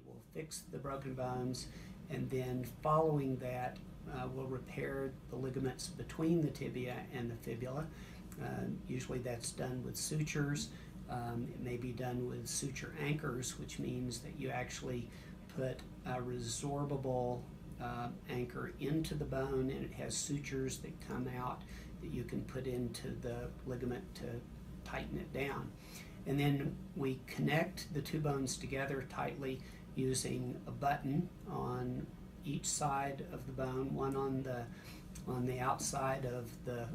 We'll fix the broken bones, and then following that, we'll repair the ligaments between the tibia and the fibula. Usually that's done with sutures. It may be done with suture anchors, which means that you actually put a resorbable anchor into the bone, and it has sutures that come out that you can put into the ligament to tighten it down. And then we connect the two bones together tightly using a button on each side of the bone, one on the outside of the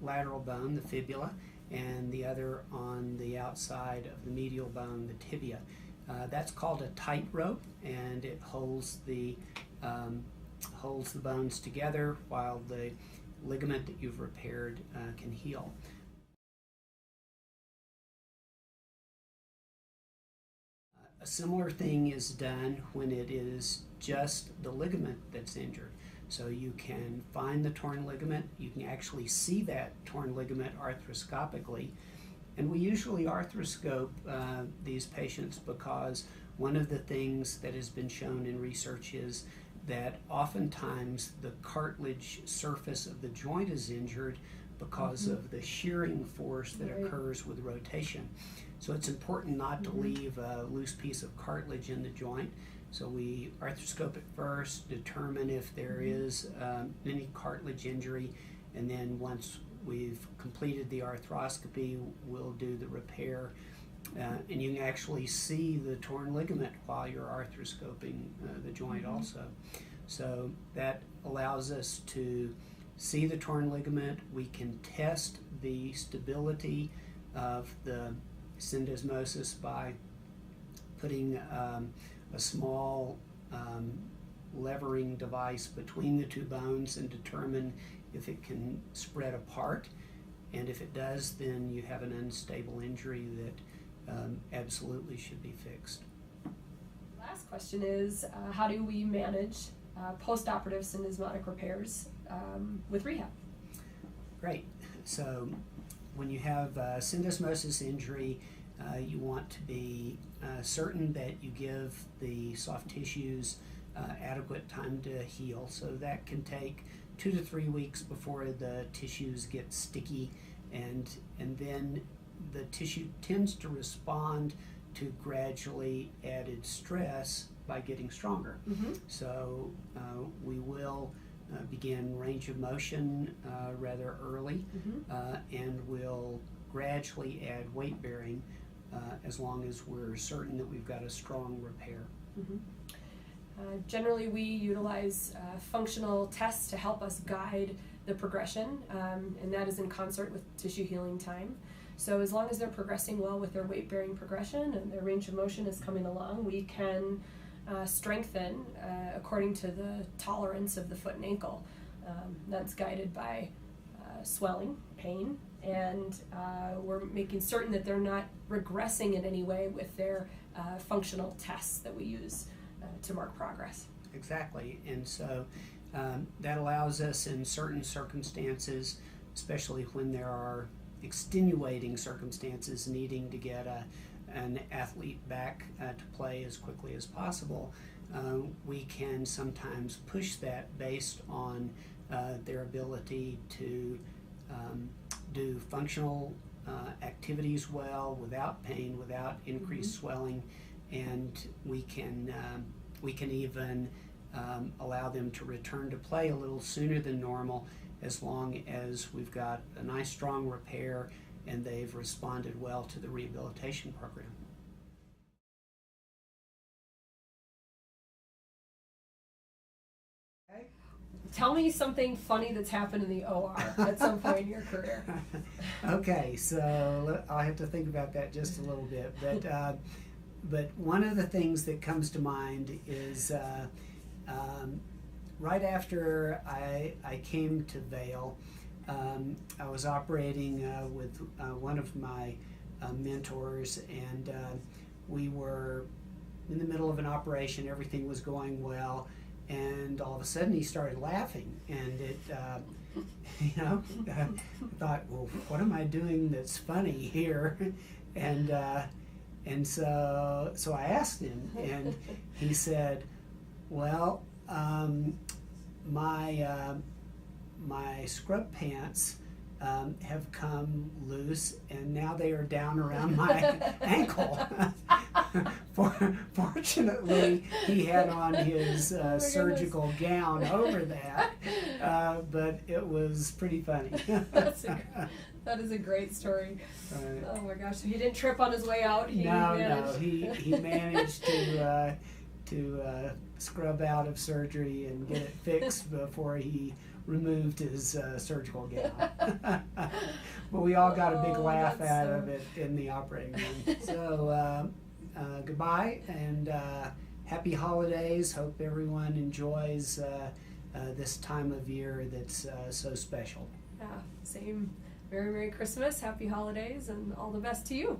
lateral bone, the fibula, and the other on the outside of the medial bone, the tibia. That's called a tightrope, and it holds the bones together while the ligament that you've repaired can heal. A similar thing is done when it is just the ligament that's injured. So you can find the torn ligament, you can actually see that torn ligament arthroscopically, and we usually arthroscope these patients because one of the things that has been shown in research is that oftentimes the cartilage surface of the joint is injured because of the shearing force that occurs with rotation. So it's important not to leave a loose piece of cartilage in the joint. So we arthroscope it first, determine if there is any cartilage injury, and then once we've completed the arthroscopy, we'll do the repair. And you can actually see the torn ligament while you're arthroscoping the joint also. So that allows us to see the torn ligament. We can test the stability of the syndesmosis by putting a small levering device between the two bones and determine if it can spread apart. And if it does, then you have an unstable injury that absolutely should be fixed. Last question is, how do we manage post-operative syndesmotic repairs with rehab? Great. So when you have a syndesmosis injury, you want to be certain that you give the soft tissues adequate time to heal. So that can take 2 to 3 weeks before the tissues get sticky, and then the tissue tends to respond to gradually added stress by getting stronger. So we will begin range of motion rather early, and we'll gradually add weight bearing as long as we're certain that we've got a strong repair. Generally, we utilize functional tests to help us guide the progression, and that is in concert with tissue healing time. So as long as they're progressing well with their weight-bearing progression and their range of motion is coming along, we can strengthen according to the tolerance of the foot and ankle. That's guided by swelling, pain, and we're making certain that they're not regressing in any way with their functional tests that we use to mark progress. Exactly, and so that allows us in certain circumstances, especially when there are extenuating circumstances needing to get an athlete back to play as quickly as possible, we can sometimes push that based on their ability to do functional activities well, without pain, without increased swelling, and we can even allow them to return to play a little sooner than normal, as long as we've got a nice strong repair and they've responded well to the rehabilitation program. Okay. Tell me something funny that's happened in the OR at some point in your career. Okay, so I'll have to think about that just a little bit, but one of the things that comes to mind is right after I came to Vail, I was operating with one of my mentors, and we were in the middle of an operation. Everything was going well, and all of a sudden he started laughing, and it, I thought, well, what am I doing that's funny here? And And so I asked him, and he said, well, my scrub pants have come loose, and now they are down around my ankle. Fortunately, he had on his surgical gown over that, but it was pretty funny. That is a great story. Right. Oh my gosh! So he didn't trip on his way out. He managed to scrub out of surgery and get it fixed before he removed his surgical gown. But we all got a big laugh out of it in the operating room. So goodbye and happy holidays. Hope everyone enjoys this time of year that's so special. Yeah, same. Merry Christmas, happy holidays, and all the best to you.